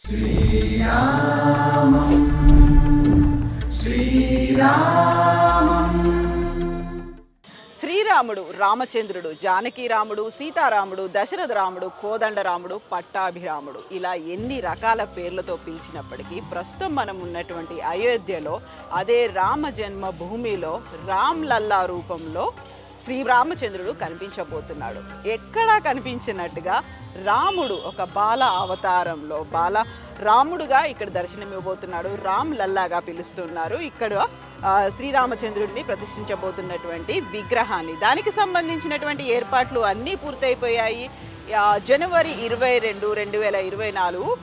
శ్రీరామం శ్రీరామం శ్రీరాముడు, రామచంద్రుడు, జానకి రాముడు, సీతారాముడు, దశరథ రాముడు, కోదండ రాముడు, పట్టాభిరాముడు ఇలా ఎన్ని రకాల పేర్లతో పిలిచినప్పటికీ ప్రస్తుతం మనం ఉన్నటువంటి అయోధ్యలో అదే రామ జన్మ భూమిలో రామ్ లల్లా రూపంలో శ్రీరామచంద్రుడు కనిపించబోతున్నాడు. ఎక్కడా కనిపించినట్టుగా రాముడు ఒక బాల అవతారంలో రాముడుగా ఇక్కడ దర్శనమివ్వబోతున్నాడు. రామ్ లల్లాగా పిలుస్తున్నారు ఇక్కడ శ్రీరామచంద్రుడిని ప్రతిష్ఠించబోతున్నటువంటి విగ్రహాన్ని. దానికి సంబంధించినటువంటి ఏర్పాట్లు అన్నీ పూర్తయిపోయాయి. జనవరి 22, 2024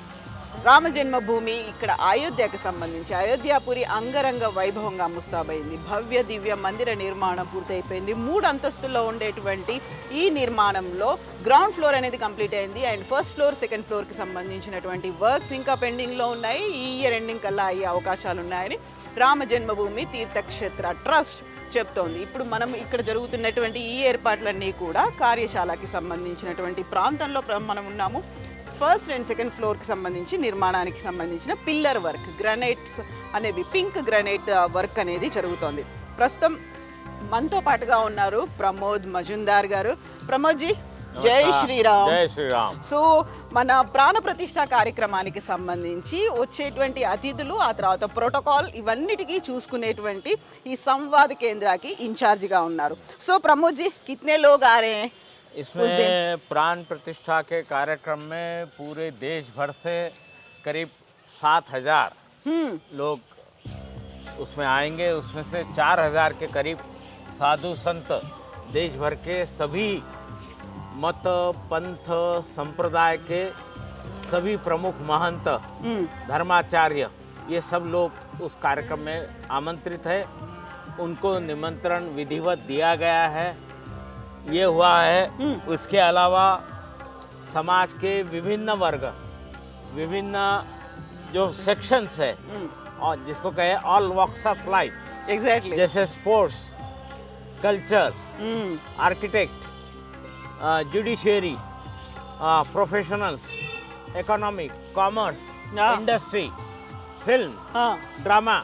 రామ జన్మభూమి ఇక్కడ అయోధ్యకు సంబంధించి అయోధ్యాపురి అంగరంగ వైభవంగా ముస్తాబైంది. భవ్య దివ్య మందిర నిర్మాణం పూర్తయిపోయింది. 3 అంతస్తుల్లో ఉండేటువంటి ఈ నిర్మాణంలో గ్రౌండ్ ఫ్లోర్ అనేది కంప్లీట్ అయింది. అండ్ ఫస్ట్ ఫ్లోర్, సెకండ్ ఫ్లోర్కి సంబంధించినటువంటి వర్క్స్ ఇంకా పెండింగ్లో ఉన్నాయి. ఈ ఇయర్ ఎండింగ్ కల్లా అయ్యే అవకాశాలు ఉన్నాయని రామ జన్మభూమి తీర్థక్షేత్ర ట్రస్ట్ చెప్తోంది. ఇప్పుడు మనం ఇక్కడ జరుగుతున్నటువంటి ఈ ఏర్పాట్లన్నీ కూడా కార్యశాలకి సంబంధించినటువంటి ప్రాంతంలో మనం ఉన్నాము. ఫస్ట్ అండ్ సెకండ్ ఫ్లోర్కి సంబంధించి నిర్మాణానికి సంబంధించిన పిల్లర్ వర్క్, గ్రానైట్స్ అనేవి, పింక్ గ్రానైట్ వర్క్ అనేది జరుగుతోంది. ప్రస్తుతం మనతో పాటుగా ఉన్నారు ప్రమోద్ మజుందార్ గారు. ప్రమోద్ జీ, జై శ్రీరామ్. జై శ్రీరామ్. సో మన ప్రాణ ప్రతిష్ఠ కార్యక్రమానికి సంబంధించి వచ్చేటువంటి అతిథులు, ఆ తర్వాత ప్రోటోకాల్, ఇవన్నిటికీ చూసుకునేటువంటి ఈ సంవాద కేంద్రాకి ఇన్ఛార్జిగా ఉన్నారు. సో ప్రమోద్ జీ, కితనే లోగ్ ఆ రहे हैं इसमें प्राण प्रतिष्ठा के कार्यक्रम में पूरे देश भर से करीब 7,000 लोग उसमें आएंगे. उसमें से 4,000 के करीब साधु संत, देश भर के सभी मत पंथ संप्रदाय के सभी प्रमुख महंत, धर्माचार्य, ये सब लोग उस कार्यक्रम में आमंत्रित है. उनको निमंत्रण विधिवत दिया गया है. ये हुआ है. उसके अलावा समाज के विभिन्न वर्ग, विभिन्न जो सेक्शंस है, और जिसको कहे all walks of life, exactly, जैसे sports, culture, architect, judiciary, professionals, economic, commerce, industry, film, drama,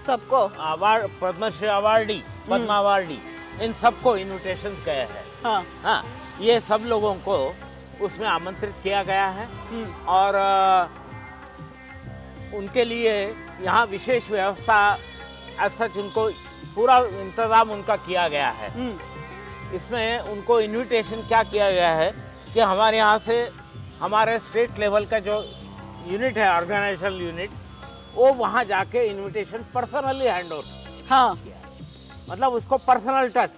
सबको award, Padmashri awardee, Padma awardee, इन सबको इन्विटेशंस गए हैं. हाँ, ये सब लोगों को उसमें आमंत्रित किया गया है. और उनके लिए यहाँ विशेष व्यवस्था सच उनको पूरा इंतज़ाम उनका किया गया है. इसमें उनको इन्विटेशन क्या किया गया है कि हमारे यहाँ से हमारे स्टेट लेवल का जो यूनिट है, ऑर्गेनाइजेशनल यूनिट, वो वहाँ जाके इन्विटेशन पर्सनली हैंड ओवर. हाँ, मतलब उसको personal touch.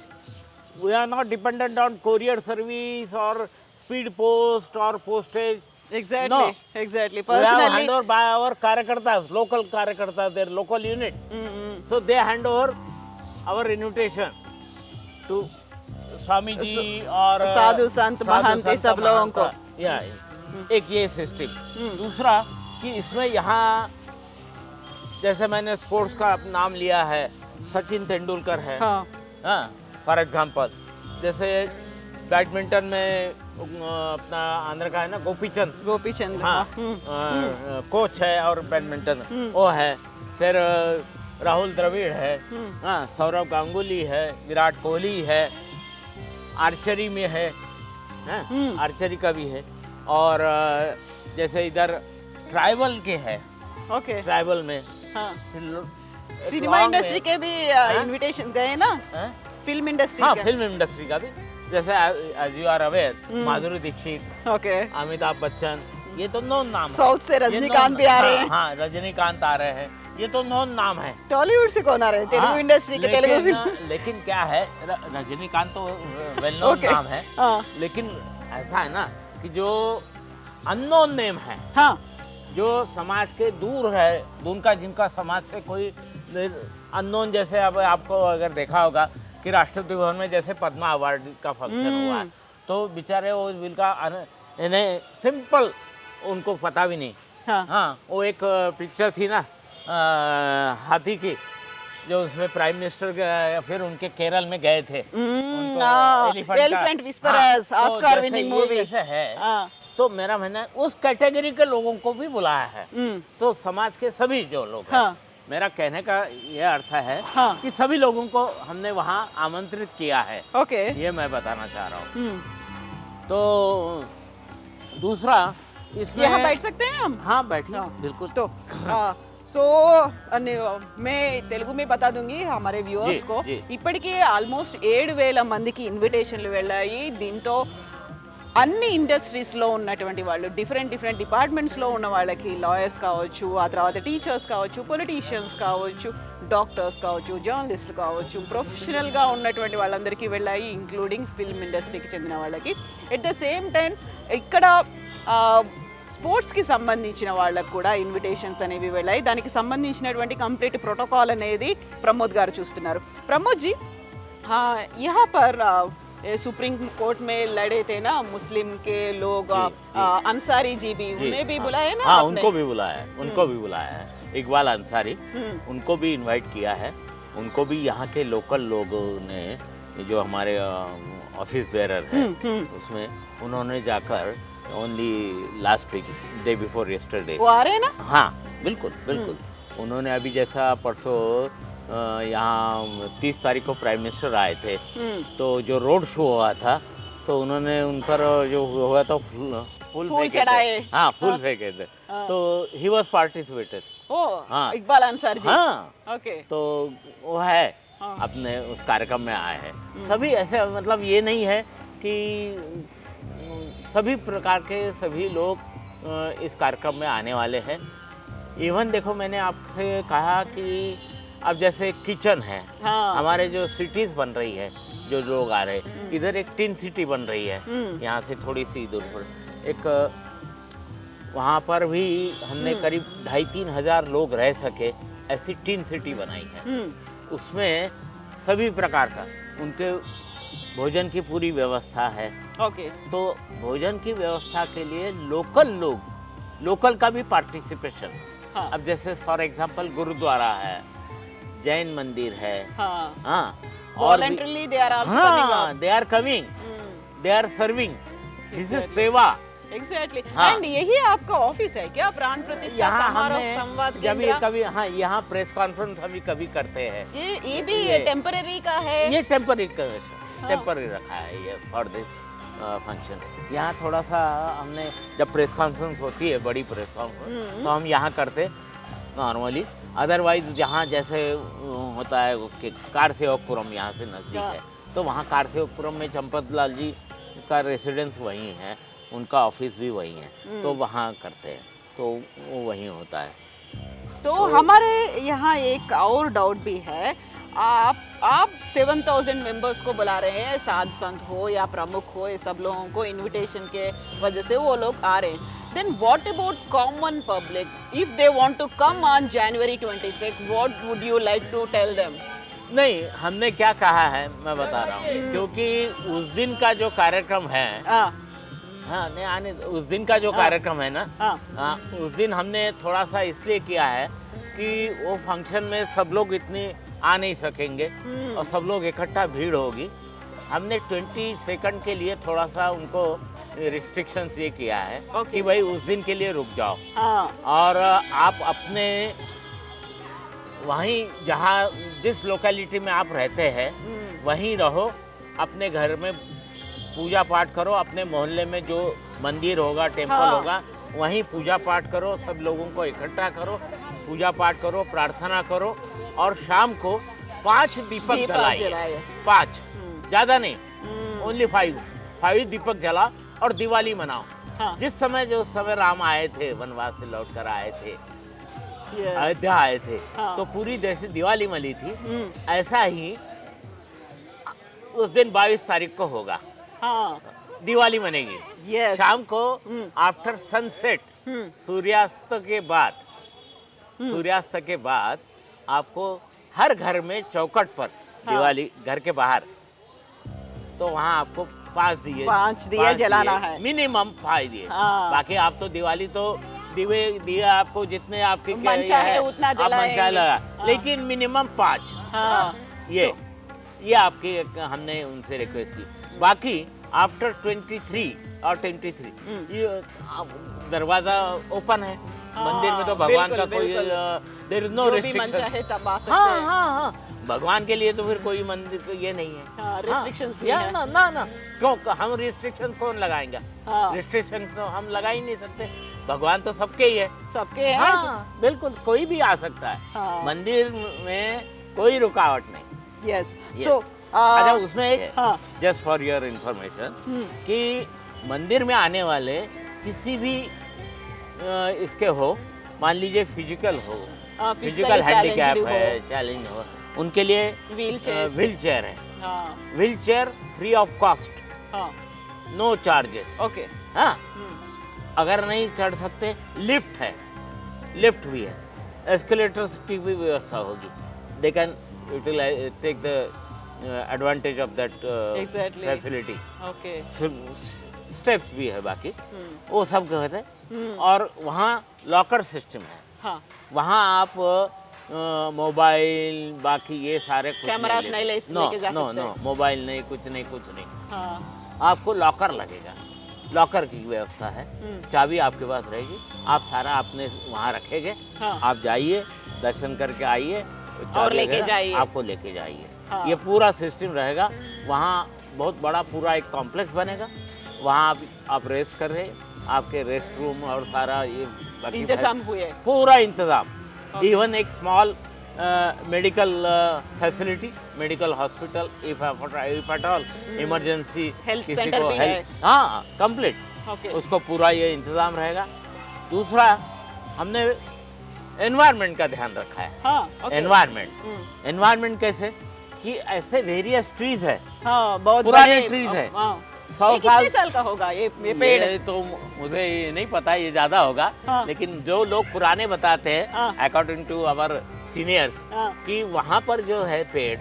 We are not dependent on courier service और स्पीड पोस्ट और postage. Exactly, exactly, We have personally. hand over by our कार्यकर्ता, local कार्यकर्ता, their local unit. So they hand over our invitation to Swami ji और साधु संत महंत सब लोगों को. या एक ये सिस्टम. दूसरा कि इसमें यहाँ जैसे मैंने स्पोर्ट्स का नाम लिया है, सचिन तेंदुलकर है. हाँ, फॉर एग्जाम्पल, जैसे बैडमिंटन में अपना आंध्र का है ना गोपीचंद, हाँ, कोच है और बैडमिंटन वो है. फिर राहुल द्रविड़ है. हाँ, सौरव गांगुली है, विराट कोहली है, आर्चरी में है, आर्चरी का भी है. और जैसे इधर ट्राइबल के है, ओके, ट्राइबल में. हाँ, फिर सिनेमा इंडस्ट्री के भी इनविटेशन गए ना, फिल्म इंडस्ट्री हाँ, के. फिल्म इंडस्ट्री का भी. जैसे as you are aware, Madhuri Dixit, okay, Amitabh Bachchan, ये तो नॉन नाम है. साउथ से रजनीकांत भी आ रहे हैं. हाँ, रजनीकांत आ रहे हैं. ये तो नॉन नाम है. टॉलीवुड से कौन आ रहे हैं? तेलुगु हाँ, इंडस्ट्री के, तेलुगु फिल्म. लेकिन क्या है, रजनीकांत तो वेल नोन Okay. नाम है. हाँ, लेकिन ऐसा है ना कि जो अननोन नेम है, हाँ, जो समाज के दूर है, उनका जिनका समाज से कोई अननोन, जैसे अब आपको अगर देखा होगा कि राष्ट्रपति भवन में जैसे पद्मा अवार्ड का फंक्शन हुआ है, तो बेचारे वो बिल्कुल इन्हें सिंपल, उनको पता भी नहीं. हाँ, वो एक पिक्चर थी ना हाथी की, जो उसमें प्राइम मिनिस्टर फिर उनके केरल में गए थे. Elephant whisperers, Oscar winning movie जैसे है तो मेरा मानना है उस कैटेगरी के लोगों को भी बुलाया है। तो समाज के सभी जो लोग हैं, हाँ। मेरा कहने का ये अर्थ है हाँ। कि सभी लोगों को हमने वहाँ आमंत्रित किया है, ओके। ये मैं बताना चाह रहा हूँ। तो दूसरा इसमें यहाँ बैठ सकते हैं हम? हाँ बैठिए, हाँ। बिल्कुल। तो मैं తెలుగు में बता दूंगी हमारे వ్యూవర్స్ जी, को जी। ఇప్పటికే ఆల్మోస్ట్ 7,000 మందికి ఇన్విటేషన్లు వెళ్ళాయి. దీంతో అన్ని ఇండస్ట్రీస్లో ఉన్నటువంటి వాళ్ళు డిఫరెంట్ డిపార్ట్మెంట్స్లో ఉన్న వాళ్ళకి లాయర్స్ కావచ్చు, ఆ తర్వాత టీచర్స్ కావచ్చు, పొలిటీషియన్స్ కావచ్చు, డాక్టర్స్ కావచ్చు, జర్నలిస్టులు కావచ్చు, ప్రొఫెషనల్గా ఉన్నటువంటి వాళ్ళందరికీ వెళ్ళాయి, ఇంక్లూడింగ్ ఫిల్మ్ ఇండస్ట్రీకి చెందిన వాళ్ళకి. ఎట్ ద సేమ్ టైం ఇక్కడ స్పోర్ట్స్కి సంబంధించిన వాళ్ళకు కూడా ఇన్విటేషన్స్ అనేవి వెళ్ళాయి. దానికి సంబంధించినటువంటి కంప్లీట్ ప్రోటోకాల్ అనేది ప్రమోద్ గారు చూస్తున్నారు. ప్రమోద్ जी, हाँ, यहाँ पर सुप्रीम कोर्ट में लड़े थे ना मुस्लिम के लोग, अंसारी जी भी, उन्हें भी बुलाया ना? हाँ, आपने? उनको भी बुलाया है, उनको भी बुलाया है। इकबाल अंसारी, उनको भी इनवाइट किया है। उनको भी यहाँ के लोकल लोगों ने, जो हमारे ऑफिस बेरर है उसमें, उन्होंने जाकर only last week, day before yesterday, वो आ रहे हैं ना? हाँ बिल्कुल बिल्कुल। उन्होंने अभी जैसा परसों यहाँ 30 तारीख को प्राइम मिनिस्टर आए थे, तो जो रोड शो हुआ था तो उन्होंने उन पर जो हुआ था फूल फेंके चढ़ाए। थे। हाँ, फूल फेंके थे। तो ही वॉज पार्टिसिपेटेड। ओ, हाँ। इकबाल अंसार जी। हाँ, ओके। तो वो है, हाँ। अपने उस कार्यक्रम में आए हैं। सभी ऐसे, मतलब ये नहीं है कि सभी प्रकार के सभी लोग इस कार्यक्रम में आने वाले हैं। इवन देखो, मैंने आपसे कहा कि अब जैसे किचन है, हाँ। हमारे जो सिटीज बन रही है, जो लोग आ रहे हैं, इधर एक टिन सिटी बन रही है, यहाँ से थोड़ी सी दूर पर एक, वहाँ पर भी हमने करीब 2,500-3 हजार लोग रह सके ऐसी टिन सिटी बनाई है। उसमें सभी प्रकार का उनके भोजन की पूरी व्यवस्था है। ओके। तो भोजन की व्यवस्था के लिए लोकल का भी पार्टिसिपेशन। हाँ। अब जैसे फॉर एग्जांपल गुरुद्वारा है, जैन मंदिर है, हाँ। हाँ, Voluntarily they are also coming हाँ, up. They are coming, they are serving, this is सेवा। एग्जैक्टली। हाँ। एंड यही आपका ऑफिस है क्या? प्राण प्रतिष्ठा यहाँ समारोह हमने संवाद जब ये केंद्र? कभी, हाँ, यहाँ प्रेस कॉन्फ्रेंस हम कभी करते हैं। ये भी टेम्पररी का है? ये टेम्पररी रखा है ये फॉर दिस फंक्शन। यहाँ थोड़ा सा हमने, जब प्रेस कॉन्फ्रेंस होती है, बड़ी प्रेस कॉन्फ्रेंस, तो हम यहाँ करते नॉर्मली। अदरवाइज जहाँ जैसे होता है कि कारसेवकपुरम यहाँ से नज़दीक है, तो वहाँ कारसेवकपुरम में चंपत लाल जी का रेसिडेंस वहीं है, उनका ऑफिस भी वहीं है, तो वहाँ करते हैं, तो वो वहीं होता है। तो हमारे यहाँ एक और डाउट भी है, आप 7,000 मेंबर्स को बुला रहे हैं, साध संत हो या प्रमुख हो, ये सब लोगों को इनविटेशन के वजह से वो लोग आ रहे हैं। Then what about common public? If they want to come on January 26, what would you like to tell them? नहीं, हमने क्या कहा है मैं बता रहा हूँ, क्योंकि उस दिन का जो कार्यक्रम है, हाँ, नहीं आने, उस दिन का जो कार्यक्रम है ना, हाँ, उस दिन हमने थोड़ा सा इसलिए किया है कि वो फंक्शन में सब लोग इतने आ नहीं सकेंगे और सब लोग इकट्ठा भीड़ होगी। हमने 20 सेकंड के लिए थोड़ा सा उनको रिस्ट्रिक्शंस ये किया है कि भाई उस दिन के लिए रुक जाओ, और आप अपने वहीं जहाँ जिस लोकेलिटी में आप रहते हैं वहीं रहो, अपने घर में पूजा पाठ करो, अपने मोहल्ले में जो मंदिर होगा, टेम्पल होगा, वहीं पूजा पाठ करो, सब लोगों को इकट्ठा करो, पूजा पाठ करो, प्रार्थना करो, और शाम को 5 दीपक जलाइए। 5, ज़्यादा नहीं, ओनली 5 दीपक जला और दिवाली मनाओ। जिस समय, जो समय राम आए थे, वनवास से लौटकर आए थे, अयोध्या आए थे, तो पूरी जैसे दिवाली मनी थी, ऐसा ही उस दिन 22 तारीख को होगा, दिवाली मनेगी। शाम को आफ्टर सनसेट, सूर्यास्त के बाद आपको हर घर में चौखट पर, दिवाली घर के बाहर, तो वहाँ आपको 5 दिए जलाना है, मिनिमम 5 दिए। बाकी आप तो दिवाली तो दिए आपको जितने आपकी मन चाहे उतना जलाएंगे, लेकिन मिनिमम 5। ये आपकी हमने उनसे रिक्वेस्ट की। बाकी आफ्टर 23 और 23 ये दरवाजा ओपन है। मंदिर में तो भगवान का कोई देयर इज नो जो भी मन चाहे रिस्ट्रिक्शन। तब आ सकते हाँ हैं। हाँ हाँ, भगवान के लिए तो फिर कोई मंदिर पे ये नहीं है। हाँ, restrictions नहीं या है। ना ना ना, क्यों हम रिस्ट्रिक्शन कौन लगाएंगे? हाँ। रिस्ट्रिक्शन तो हम लगा ही नहीं सकते, भगवान तो सबके ही है। सबके हैं। हाँ बिल्कुल, कोई भी आ सकता है। हाँ। मंदिर में कोई रुकावट नहीं। Yes Yes. सो अच्छा, उसमें एक हाँ। जस्ट फॉर योर इंफॉर्मेशन कि मंदिर में आने वाले किसी भी इसके हो, मान लीजिए फिजिकल हो, physically फिजिकल हैंडीकैप challenged है, हो। चैलेंज हो, उनके लिए Wheelchairs। व्हील चेयर है। हाँ wheel chair free of cost, हाँ नो चार्जेस। ओके हाँ, अगर नहीं चढ़ सकते लिफ्ट है, लिफ्ट भी है, एस्केलेटर्स की भी व्यवस्था होगी। They can take the advantage of that Exactly. Facility. Okay steps भी है बाकी, वो सब कहते हैं। और वहाँ लॉकर सिस्टम है, हाँ वहाँ आप मोबाइल बाकी ये सारे कुछ कैमरास नहीं लेके जा नो सकते। नो, मोबाइल नहीं, कुछ नहीं, कुछ नहीं। हाँ आपको लॉकर लगेगा, लॉकर की व्यवस्था है, चाबी आपके पास रहेगी, आप सारा आपने वहाँ रखेंगे। हाँ। आप जाइए, दर्शन करके आइए, चाबी लेके वगैरह जाइए। आपको लेके जाइए। हाँ। ये पूरा सिस्टम रहेगा। वहाँ बहुत बड़ा पूरा एक कॉम्प्लेक्स बनेगा, वहाँ आप रेस्ट कर रहे, आपके रेस्ट रूम और सारा ये बाकी इंतजाम हुए। पूरा इंतजाम। इवन एक small medical facility, medical hospital, if at all emergency Health किसी center को भी हेल्प, हाँ कंप्लीट, ओके उसको पूरा ये इंतजाम रहेगा। दूसरा, हमने एनवायरनमेंट का ध्यान रखा है। हाँ ओके एनवायरनमेंट, एनवायरनमेंट कैसे कि ऐसे वेरियस ट्रीज है, हाँ बहुत पुराने बड़े- trees है। हाँ 100 ये साल कितने साल का होगा ये पेड़? ये तो मुझे ये नहीं पता, ये ज्यादा होगा। हाँ। लेकिन जो लोग पुराने बताते हैं, हाँ। अकॉर्डिंग टू आवर सीनियर्स, हाँ। कि वहाँ पर जो है पेड़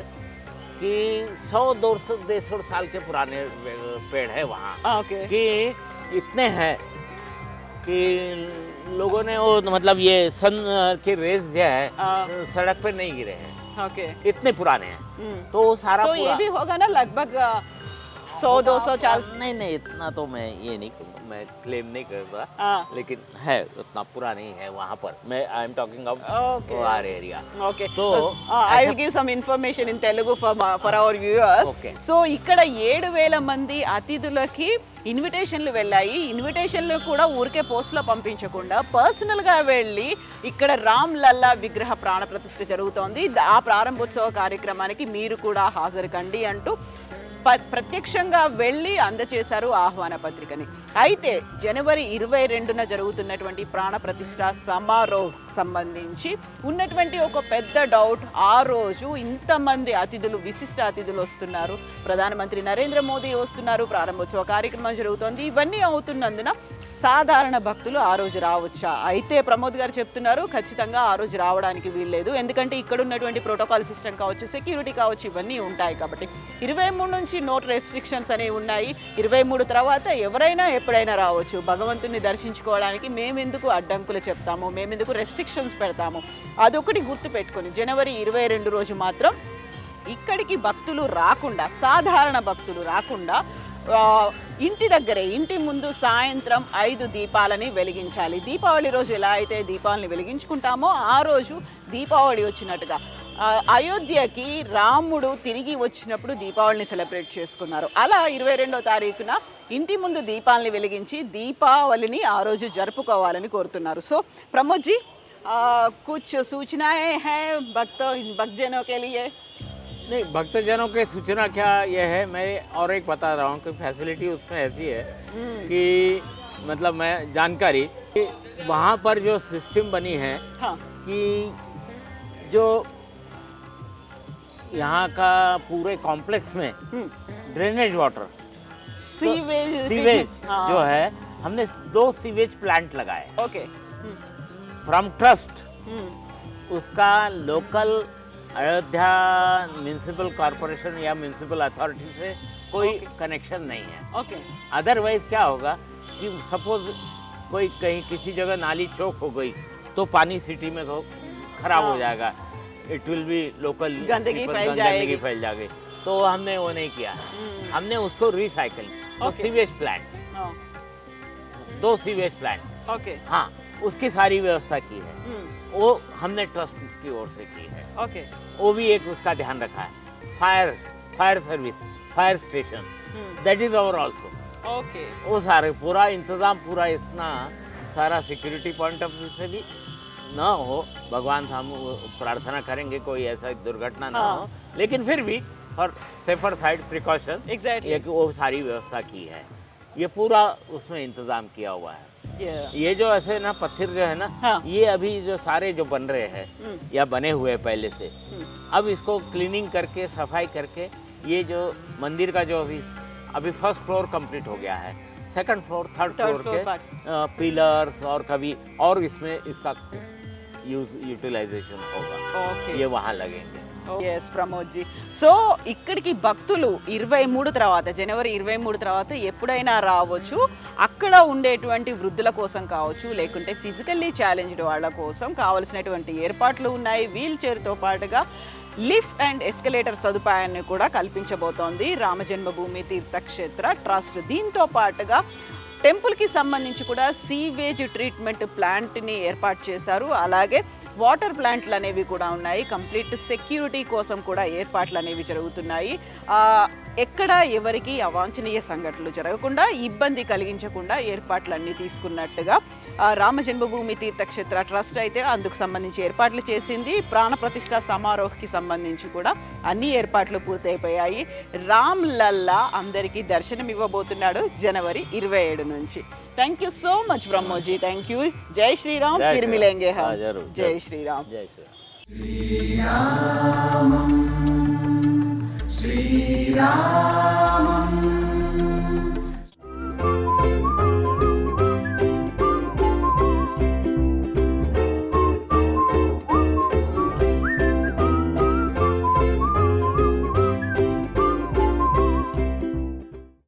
कि 100-200 साल के पुराने पेड़ है वहाँ, हाँ ओके कि इतने हैं कि लोगों ने वो मतलब ये सन के रेज जो है हाँ। सड़क पे नहीं गिरे हैं, ओके इतने पुराने हैं। तो वो सारा तो ये पूरा भी होगा ना लगभग 100-200 नहीं नहीं, इतना तो मैं ये नहीं, मैं क्लेम नहीं करता, हाँ लेकिन है उतना पूरा नहीं है वहाँ पर। मैं I am talking Okay. About our area. Okay So, I will give some information in Telugu for our viewers. Okay. So ఇక్కడ 7,000 మంది అతిథులకి ఇన్విటేషన్లు వెళ్ళాయి. ఇన్విటేషన్లు కూడా ఊరికే పోస్ట్లో పంపించకుండా పర్సనల్గా వెళ్ళి ఇక్కడ రామ్ లల్లా విగ్రహ ప్రాణ ప్రతిష్ఠ జరుగుతోంది, ఆ ప్రారంభోత్సవ కార్యక్రమానికి మీరు కూడా హాజరు కండి అంటూ ప్రత్యక్షంగా వెళ్ళి అందచేశారు ఆహ్వాన పత్రికని. అయితే జనవరి 22న జరుగుతున్నటువంటి ప్రాణ ప్రతిష్ఠ సమారోహ్ సంబంధించి ఉన్నటువంటి ఒక పెద్ద డౌట్, ఆ రోజు ఇంతమంది అతిథులు, విశిష్ట అతిథులు వస్తున్నారు, ప్రధానమంత్రి నరేంద్ర మోదీ వస్తున్నారు, ప్రారంభోత్సవ కార్యక్రమం జరుగుతోంది, ఇవన్నీ అవుతున్నందున సాధారణ భక్తులు ఆ రోజు రావచ్చా? అయితే ప్రమోద్ గారు చెప్తున్నారు ఖచ్చితంగా ఆ రోజు రావడానికి వీల్లేదు, ఎందుకంటే ఇక్కడ ఉన్నటువంటి ప్రోటోకాల్ సిస్టమ్ కావచ్చు, సెక్యూరిటీ కావచ్చు, ఇవన్నీ ఉంటాయి కాబట్టి. 23 నుంచి నో రెస్ట్రిక్షన్స్ అనేవి ఉన్నాయి. 23 తర్వాత ఎవరైనా ఎప్పుడైనా రావచ్చు. భగవంతుని దర్శించుకోవడానికి మేమెందుకు అడ్డంకులు చెప్తాము, మేమెందుకు రెస్ట్రిక్షన్స్ పెడతాము? అదొకటి గుర్తు పెట్టుకొని జనవరి 22 రోజు మాత్రం ఇక్కడికి భక్తులు రాకుండా, సాధారణ భక్తులు రాకుండా ఇంటి దగ్గరే, ఇంటి ముందు సాయంత్రం 5 దీపాలని వెలిగించాలి. దీపావళి రోజు ఎలా అయితే దీపాలని వెలిగించుకుంటామో ఆ రోజు దీపావళి వచ్చినట్టుగా అయోధ్యకి రాముడు తిరిగి వచ్చినప్పుడు దీపావళిని సెలబ్రేట్ చేసుకున్నారు. అలా 22వ తారీఖున ఇంటి ముందు దీపాలని వెలిగించి దీపావళిని ఆ రోజు జరుపుకోవాలని కోరుతున్నారు. సో ప్రమోద్ जी कुछ सूचनाएं हैं भक्तजनों के लिए? नहीं, भक्तजनों के सूचना क्या ये है, मैं और एक बता रहा हूँ कि फैसिलिटी उसमें ऐसी है कि मतलब मैं जानकारी कि वहाँ पर जो सिस्टम बनी है, हाँ कि जो यहाँ का पूरे कॉम्प्लेक्स में ड्रेनेज वाटर, सीवेज हाँ. जो है, हमने 2 सीवेज प्लांट लगाए ओके फ्रॉम ट्रस्ट। उसका लोकल अयोध्या म्यूनिसिपल कॉरपोरेशन या म्यूनिसिपल अथॉरिटी से कोई कनेक्शन नहीं है। ओके अदरवाइज क्या होगा कि सपोज कोई कहीं किसी जगह नाली चौक हो गई तो पानी सिटी में खराब हो जाएगा, इट विल बी लोकल गंदगी फैल जाएगी। तो हमने वो नहीं किया, हमने उसको रिसाइकल, तो sewage plant 2 sewage plant, okay हाँ उसकी सारी व्यवस्था की है, वो हमने ट्रस्ट की ओर से की है। ఓకే वो भी एक उसका ध्यान रखा है। Fire service, fire station, that is over also. Okay वो सारे पूरा इंतजाम, पूरा इतना सारा सिक्योरिटी पॉइंट ऑफ व्यू से भी ना हो, भगवान से हम प्रार्थना करेंगे कोई ऐसा दुर्घटना ना हो, लेकिन फिर भी for safer side precaution exactly ये वो सारी व्यवस्था की है। ये पूरा उसमें इंतजाम किया हुआ है। ये जो ऐसे ना पत्थर जो है ना, हाँ। ये अभी जो सारे जो बन रहे हैं या बने हुए हैं पहले से, अब इसको क्लीनिंग करके सफाई करके ये जो मंदिर का जो अभी फर्स्ट फ्लोर कंप्लीट हो गया है, second floor, third floor floor के पिलर्स और कभी और इसमें इसका यूटिलाइजेशन होगा, ఓకే ये वहाँ लगेंगे। Yes Pramod G. సో ఇక్కడికి భక్తులు 23 తర్వాత, జనవరి 23 తర్వాత ఎప్పుడైనా రావచ్చు. అక్కడ ఉండేటువంటి వృద్ధుల కోసం కావచ్చు, లేకుంటే ఫిజికల్లీ ఛాలెంజ్డ్ వాళ్ళ కోసం కావలసినటువంటి ఏర్పాట్లు ఉన్నాయి. వీల్ చైర్తో పాటుగా లిఫ్ట్ అండ్ ఎస్కలేటర్ సదుపాయాన్ని కూడా కల్పించబోతోంది రామజన్మభూమి తీర్థక్షేత్ర ట్రస్ట్. దీంతో పాటుగా టెంపుల్కి సంబంధించి కూడా సీవేజ్ ట్రీట్మెంట్ ప్లాంట్ని ఏర్పాటు చేశారు. అలాగే వాటర్ ప్లాంట్లు అనేవి కూడా ఉన్నాయి. కంప్లీట్ సెక్యూరిటీ కోసం కూడా ఏర్పాట్లు అనేవి జరుగుతున్నాయి. ఎక్కడ ఎవరికి అవాంఛనీయ సంఘటనలు జరగకుండా, ఇబ్బంది కలిగించకుండా ఏర్పాట్లన్నీ తీసుకున్నట్టుగా రామజన్మభూమి తీర్థక్షేత్ర ట్రస్ట్ అయితే అందుకు సంబంధించి ఏర్పాట్లు చేసింది. ప్రాణ ప్రతిష్ఠ సమారోహ్కి సంబంధించి కూడా అన్ని ఏర్పాట్లు పూర్తయిపోయాయి. రామ్ లల్లా అందరికీ దర్శనం ఇవ్వబోతున్నాడు జనవరి 27 నుంచి. Thank you so much Brahmoji, thank you. జై శ్రీరామ్. जय फिर श्री मिलेंगे राम। हम. हाँ, जरूर, जय जरूर। श्रीराम. जय श्री राम। श्रीरामम्